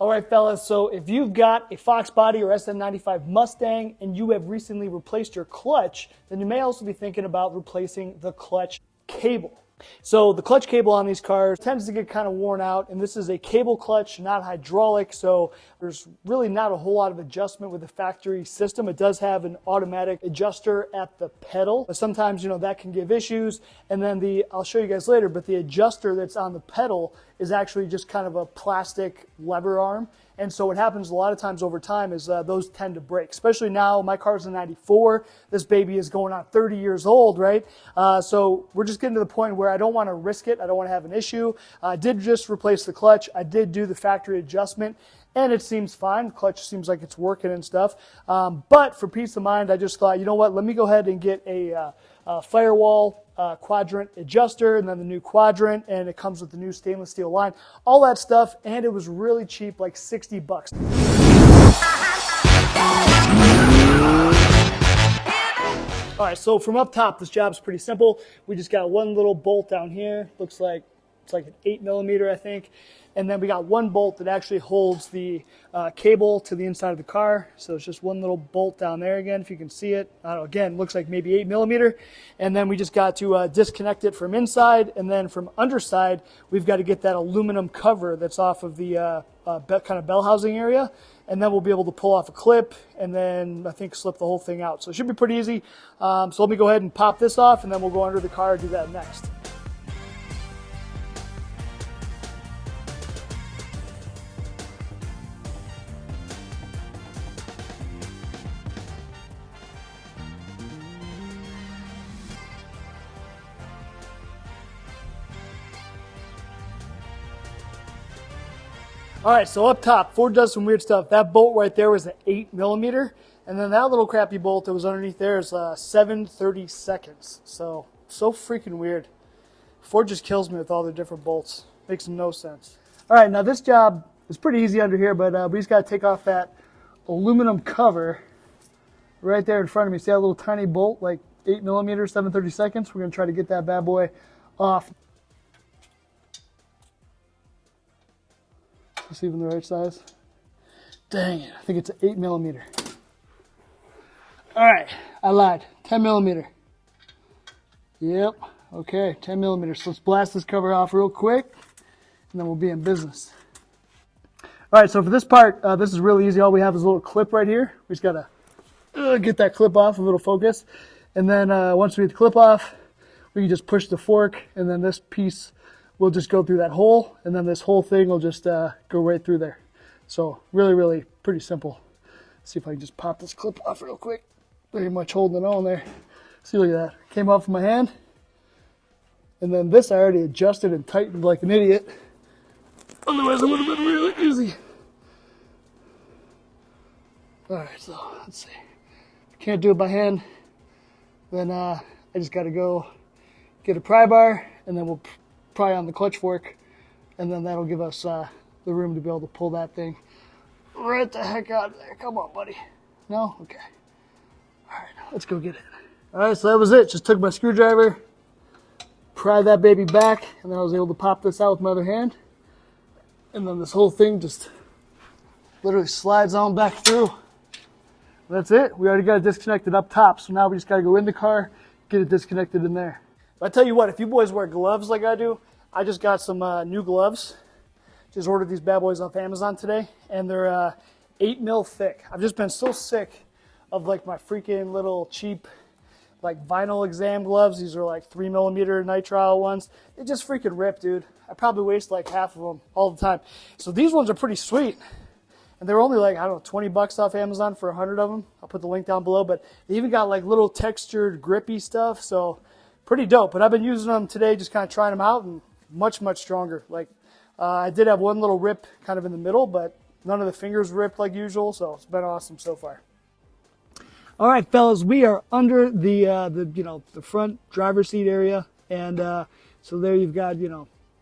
All right, fellas, so if you've got a Fox body or SN95 Mustang and you have recently replaced your clutch, then you may also be thinking about replacing the clutch cable. So the clutch cable on these cars tends to get kind of worn out, and this is a cable clutch, not hydraulic, so there's really not a whole lot of adjustment with the factory system. It does have an automatic adjuster at the pedal, but sometimes, that can give issues. And then I'll show you guys later, but the adjuster that's on the pedal is actually just kind of a plastic lever arm. And so what happens a lot of times over time is those tend to break, especially now. My car's a 94. This baby is going on 30 years old, right? So we're just getting to the point where I don't want to risk it. I don't want to have an issue. I did just replace the clutch. I did do the factory adjustment, and it seems fine. The clutch seems like it's working and stuff. But for peace of mind, I just thought, you know what? Let me go ahead and get a firewall quadrant adjuster, and then the new quadrant, and it comes with the new stainless steel line, all that stuff, and it was really cheap, like 60 bucks. All right, so from up top, this job's pretty simple. We just got one little bolt down here. Looks like it's like an 8mm, I think. And then we got one bolt that actually holds the cable to the inside of the car. So it's just one little bolt down there again, if you can see it. I don't know, again, looks like maybe 8mm. And then we just got to disconnect it from inside. And then from underside, we've got to get that aluminum cover that's off of the kind of bell housing area. And then we'll be able to pull off a clip and then I think slip the whole thing out. So it should be pretty easy. So let me go ahead and pop this off, and then we'll go under the car and do that next. All right, so up top, Ford does some weird stuff. That bolt right there was an 8mm, and then that little crappy bolt that was underneath there is 7/32. So freaking weird. Ford just kills me with all the different bolts. Makes no sense. All right, now this job is pretty easy under here, but we just got to take off that aluminum cover right there in front of me. See that little tiny bolt, like 8mm, 7/32? We're going to try to get that bad boy off. It's even the right size. Dang it, I think it's an 8mm. All right, I lied, 10mm. Yep, okay, 10mm. So let's blast this cover off real quick, and then we'll be in business. All right, so for this part, this is really easy. All we have is a little clip right here. We just gotta get that clip off, a little focus. And then once we get the clip off, we can just push the fork, and then this piece will just go through that hole, and then this whole thing will just go right through there. So really, really pretty simple. Let's see if I can just pop this clip off real quick. Very much holding it on there. See, look at that. Came off of my hand. And then this I already adjusted and tightened like an idiot. Otherwise it would have been really easy. All right, so let's see. Can't do it by hand. Then I just got to go get a pry bar, and then we'll pry on the clutch fork, and then that'll give us the room to be able to pull that thing right the heck out of there. Come on, buddy. No? Okay. All right, let's go get it. All right, so that was it. Just took my screwdriver, pry that baby back, and then I was able to pop this out with my other hand, and then this whole thing just literally slides on back through. That's it. We already got it disconnected up top, so now we just got to go in the car, get it disconnected in there. But I tell you what, if you boys wear gloves like I do, I just got some new gloves. Just ordered these bad boys off Amazon today, and they're 8mm thick. I've just been so sick of like my freaking little cheap like vinyl exam gloves. These are like 3mm nitrile ones. They just freaking rip, dude. I probably waste like half of them all the time. So these ones are pretty sweet. And they're only like, I don't know, 20 bucks off Amazon for 100 of them. I'll put the link down below, but they even got like little textured grippy stuff. So pretty dope. But I've been using them today, just kind of trying them out, and much, much stronger. Like I did have one little rip kind of in the middle, but none of the fingers ripped like usual. So it's been awesome so far. All right, fellas, we are under the front driver's seat area, and so there you've got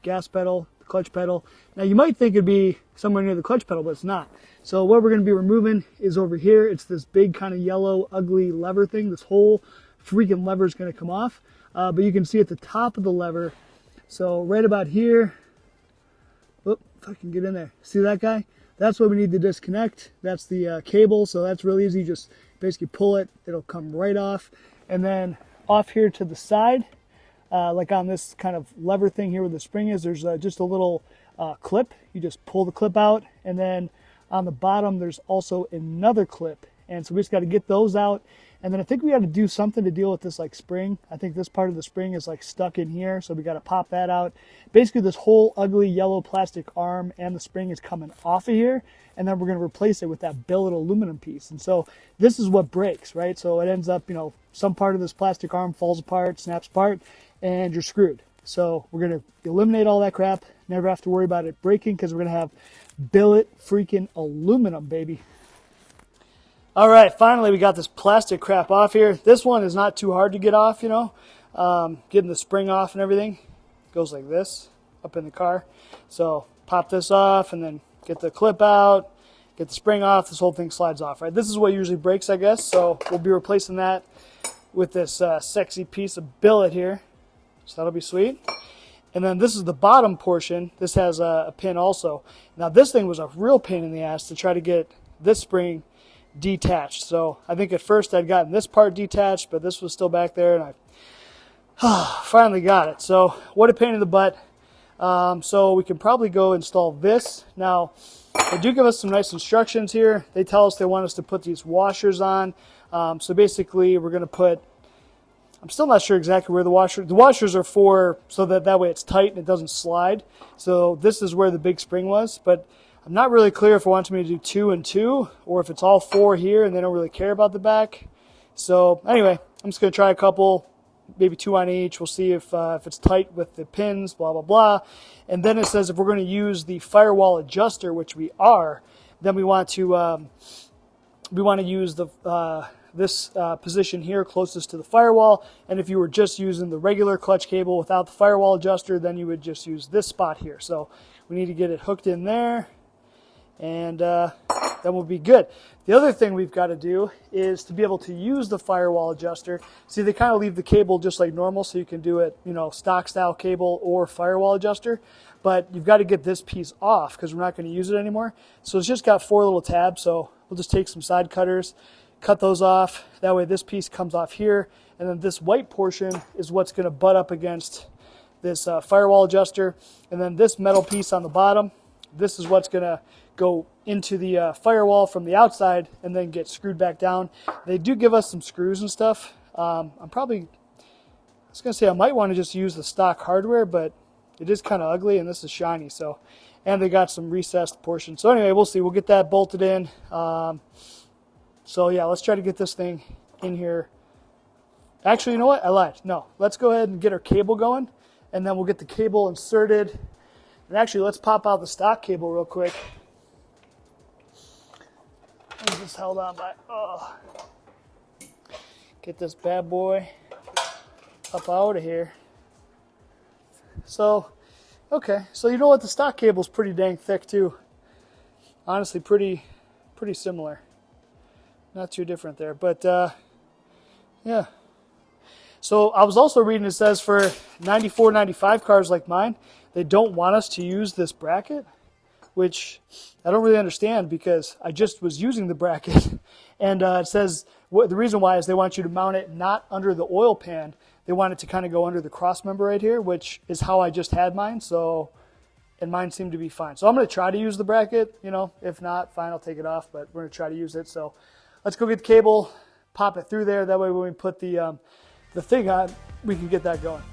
gas pedal, the clutch pedal. Now you might think it'd be somewhere near the clutch pedal, but it's not. So what we're going to be removing is over here. It's this big kind of yellow ugly lever thing. This whole freaking lever is going to come off, but you can see at the top of the lever. So right about here, if I can get in there, see that guy? that's what we need to disconnect. That's the cable, so that's really easy. Just basically pull it, it'll come right off. And then off here to the side, like on this kind of lever thing here where the spring is, there's just a little clip. You just pull the clip out, and then on the bottom there's also another clip. And so we just got to get those out. And then I think we got to do something to deal with this like spring. I think this part of the spring is like stuck in here, so we got to pop that out. Basically this whole ugly yellow plastic arm and the spring is coming off of here, and then we're going to replace it with that billet aluminum piece. And so this is what breaks, right? So it ends up, you know, some part of this plastic arm falls apart, snaps apart, and you're screwed. So we're going to eliminate all that crap, never have to worry about it breaking, because we're going to have billet freaking aluminum, baby. All right, finally we got this plastic crap off here. This one is not too hard to get off, you know, getting the spring off and everything. It goes like this up in the car. So pop this off and then get the clip out, get the spring off. This whole thing slides off, right? This is what usually breaks, I guess. So we'll be replacing that with this sexy piece of billet here. So that'll be sweet. And then this is the bottom portion. This has a pin also. Now this thing was a real pain in the ass to try to get this spring detached. So I think at first I'd gotten this part detached, but this was still back there, and I finally got it. So what a pain in the butt. So we can probably go install this. Now they do give us some nice instructions here. They tell us they want us to put these washers on. So basically we're going to put, I'm still not sure exactly where the washers are for, so that way it's tight and it doesn't slide. So this is where the big spring was, but I'm not really clear if it wants me to do 2 and 2 or if it's all 4 here and they don't really care about the back. So anyway, I'm just going to try a couple, maybe 2 on each. We'll see if it's tight with the pins, blah, blah, blah. And then it says if we're going to use the firewall adjuster, which we are, then we want to use the this position here closest to the firewall. And if you were just using the regular clutch cable without the firewall adjuster, then you would just use this spot here. So we need to get it hooked in there, and then we'll be good. The other thing we've got to do is to be able to use the firewall adjuster. See, they kind of leave the cable just like normal, so you can do it, you know, stock style cable or firewall adjuster, but you've got to get this piece off because we're not going to use it anymore. So it's just got 4 little tabs, so we'll just take some side cutters, cut those off. That way this piece comes off here, and then this white portion is what's going to butt up against this firewall adjuster. And then this metal piece on the bottom, this is what's going to go into the firewall from the outside and then get screwed back down. They do give us some screws and stuff. I was going to say I might want to just use the stock hardware, but it is kind of ugly and this is shiny. So, and they got some recessed portions. So anyway, we'll see. We'll get that bolted in. So yeah, let's try to get this thing in here. Actually, you know what? I lied. No, let's go ahead and get our cable going, and then we'll get the cable inserted. And actually, let's pop out the stock cable real quick. I'm just held on by, get this bad boy up out of here. So, okay. So you know what? The stock cable's pretty dang thick too. Honestly, pretty similar. Not too different there, but yeah. So I was also reading, it says for 94, 95 cars like mine, they don't want us to use this bracket, which I don't really understand because I just was using the bracket. And it says the reason why is they want you to mount it not under the oil pan. They want it to kind of go under the cross member right here, which is how I just had mine. So, and mine seemed to be fine. So I'm going to try to use the bracket. You know, if not, fine, I'll take it off. But we're going to try to use it. So let's go get the cable, pop it through there. That way when we put the thing on, we can get that going.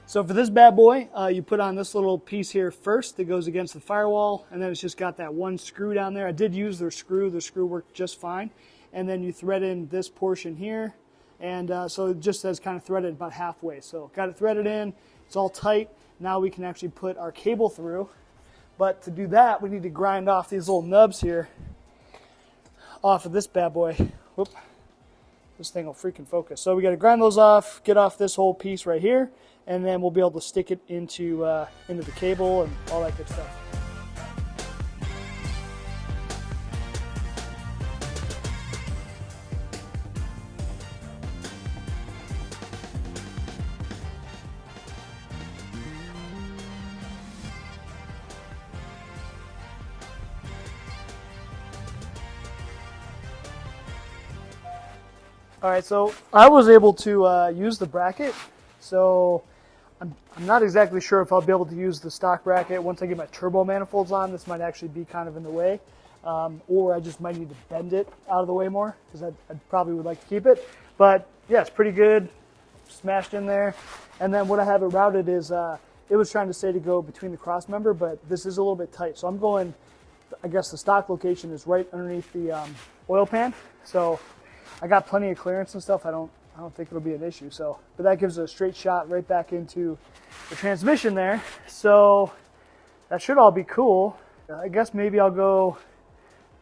So for this bad boy, you put on this little piece here first that goes against the firewall, and then it's just got that one screw down there. I did use their screw. The screw worked just fine. And then you thread in this portion here, and so it just says kind of threaded about halfway. So got it threaded in. It's all tight. Now we can actually put our cable through. But to do that, we need to grind off these little nubs here off of this bad boy. Whoop. This thing will freaking focus. So we got to grind those off, get off this whole piece right here, and then we'll be able to stick it into the cable and all that good stuff. All right, so I was able to use the bracket, so I'm not exactly sure if I'll be able to use the stock bracket once I get my turbo manifolds on. This might actually be kind of in the way, or I just might need to bend it out of the way more, because I probably would like to keep it. But yeah, it's pretty good, smashed in there. And then what I have it routed is, it was trying to say to go between the cross member, but this is a little bit tight. So I'm going, I guess the stock location is right underneath the oil pan. So I got plenty of clearance and stuff. I don't think it'll be an issue. So, but that gives a straight shot right back into the transmission there. So that should all be cool. I guess maybe I'll go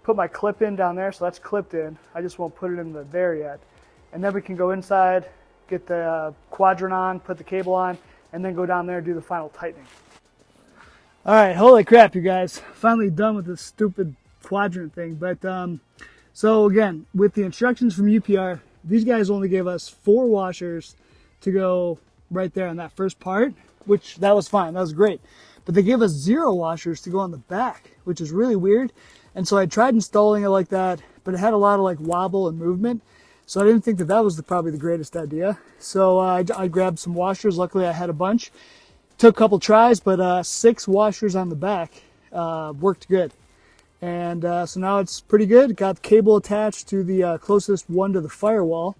put my clip in down there. So that's clipped in. I just won't put it in there yet. And then we can go inside, get the quadrant on, put the cable on, and then go down there and do the final tightening. All right, holy crap, you guys. Finally done with this stupid quadrant thing. But so again, with the instructions from UPR, these guys only gave us 4 washers to go right there on that first part, which that was fine, that was great. But they gave us 0 washers to go on the back, which is really weird. And so I tried installing it like that, but it had a lot of like wobble and movement. So I didn't think that was probably the greatest idea. So I grabbed some washers. Luckily I had a bunch. Took a couple tries, but 6 washers on the back worked good. And so now it's pretty good. Got the cable attached to the closest one to the firewall.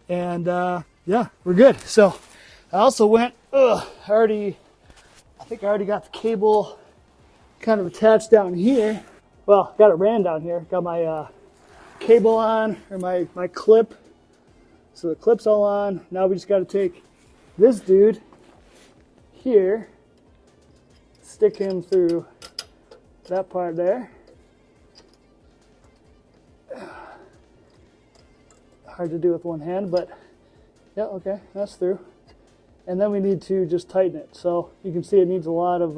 And yeah, we're good. So I also went, I think I already got the cable kind of attached down here. Well, got it ran down here. Got my cable on, or my clip. So the clip's all on. Now we just got to take this dude here, stick him through that part there. Hard to do with one hand, but yeah, okay, that's through. And then we need to just tighten it. So you can see it needs a lot of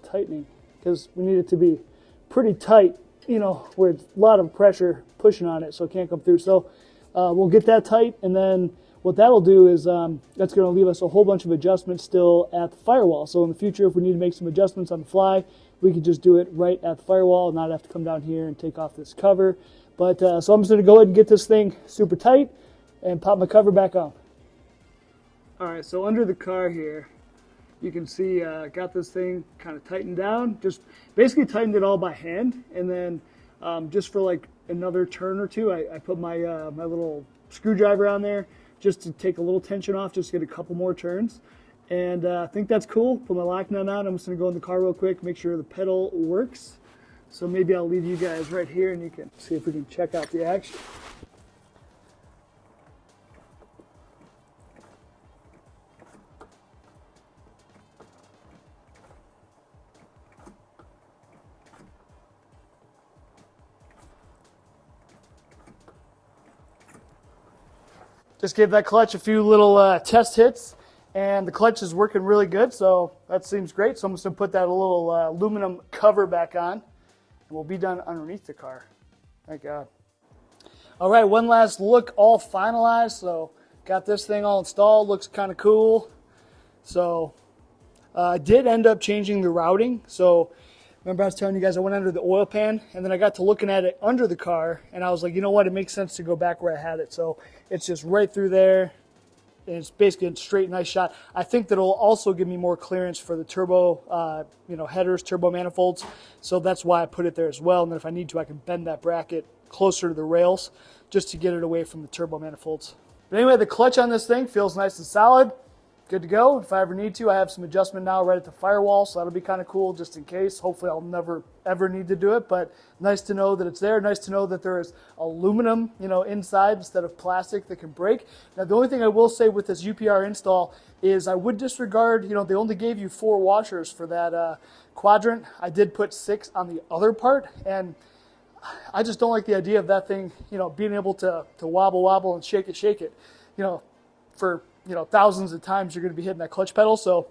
tightening, because we need it to be pretty tight, you know, with a lot of pressure pushing on it so it can't come through. So we'll get that tight, and then what that'll do is that's going to leave us a whole bunch of adjustments still at the firewall. So in the future, if we need to make some adjustments on the fly, we can just do it right at the firewall and not have to come down here and take off this cover. But so I'm just going to go ahead and get this thing super tight and pop my cover back on. All right, so under the car here, you can see got this thing kind of tightened down. Just basically tightened it all by hand, and then just for like another turn or two, I put my my little screwdriver on there just to take a little tension off, just to get a couple more turns. And I think that's cool. Put my lock nut on. I'm just going to go in the car real quick, make sure the pedal works. So maybe I'll leave you guys right here and you can see if we can check out the action. Just gave that clutch a few little test hits, and the clutch is working really good, so that seems great. So I'm just going to put that little aluminum cover back on, and we'll be done underneath the car. Thank God. All right, one last look, all finalized. So got this thing all installed, looks kind of cool. So I did end up changing the routing. So remember I was telling you guys I went under the oil pan, and then I got to looking at it under the car, and I was like, you know what, it makes sense to go back where I had it. So it's just right through there, and it's basically a straight, nice shot. I think that it'll also give me more clearance for the turbo, headers, turbo manifolds. So that's why I put it there as well. And then if I need to, I can bend that bracket closer to the rails just to get it away from the turbo manifolds. But anyway, the clutch on this thing feels nice and solid. Good to go. If I ever need to, I have some adjustment now right at the firewall, so that'll be kind of cool just in case. Hopefully I'll never ever need to do it, but nice to know that it's there. Nice to know that there is aluminum, inside instead of plastic that can break. Now the only thing I will say with this UPR install is I would disregard, they only gave you 4 washers for that quadrant. I did put 6 on the other part, and I just don't like the idea of that thing, being able to wobble and shake it, for thousands of times you're going to be hitting that clutch pedal. So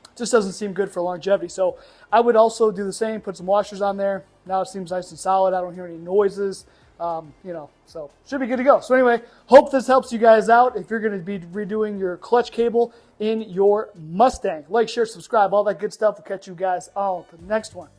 it just doesn't seem good for longevity. So I would also do the same, put some washers on there. Now it seems nice and solid. I don't hear any noises, so should be good to go. So anyway, hope this helps you guys out if you're going to be redoing your clutch cable in your Mustang. Like, share, subscribe, all that good stuff. We'll catch you guys on the next one.